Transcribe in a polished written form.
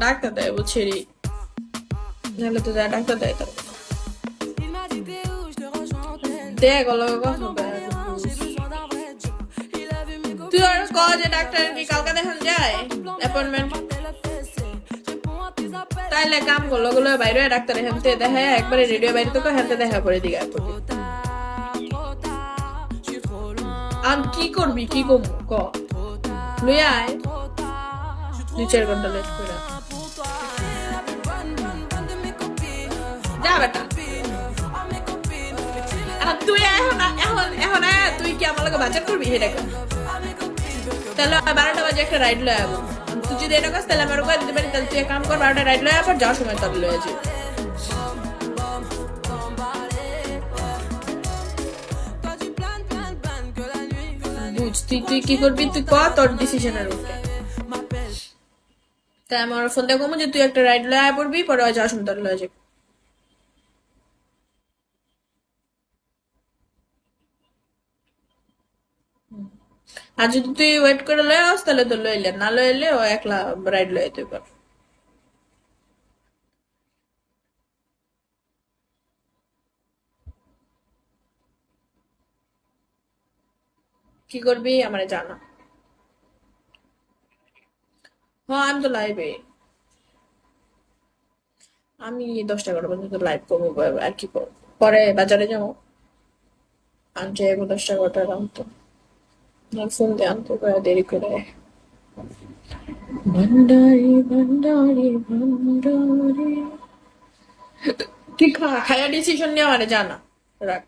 doctor দেয় বুঝছি নাহলে তো যা ডাক্তার দেয় তার দেখ কথা দেয় তুই আর ক যে ডাক্তার কি কালকে দেখান যায় অ্যাপয়েন্টমেন্ট তাইলে কাম করলো গুলো বাইরে ডাক্তার হেনতে দেখা একবারে রেডিও বাইরে তো হেনতে দেখা করে দিকে আর কি করবি কি করবো ক লই আয় 2-4 ঘন্টা লেট করে যা বেটা তুই এখন তুই কি আমার লগে বাজার করবি সেটা তাহলে 12টা বাজে একটা রাইড লয়ে যাবো তুই যদি এটা কাজ তাহলে আমার দিতে পারি তাহলে তুই কাম কর 12টা রাইড লয়ে যাবো যাওয়ার সময় তাহলে লয়ে যাবি বুঝ তুই কি করবি তুই ক তোর ডিসিশনের উপরে তাই আমার ফোন দিয়ে কমো যে তুই একটা রাইড লয়ে পড়বি পরে যাওয়ার সময় তাহলে লয়ে যাবি আর যদি তুই ওয়েট করে লয়ে আস তাহলে তো লইলে না লইলে ও একলা রাইড লয়ে যেতে পার কি করবি আমারে জানা হ্যাঁ আমি তো লাইভে আমি 10টা 11টা পর্যন্ত লাইভ করবো আর কি করবো পরে বাজারে যাবো আনতে 10টা 11টা আনতো ফোন দিয়ে আনতো দেরি করে ভান্ডারি ভান্ডারি ভান্ডারি তুই খায়া ডিসিশন নিয়ে আমারে জানা রাখ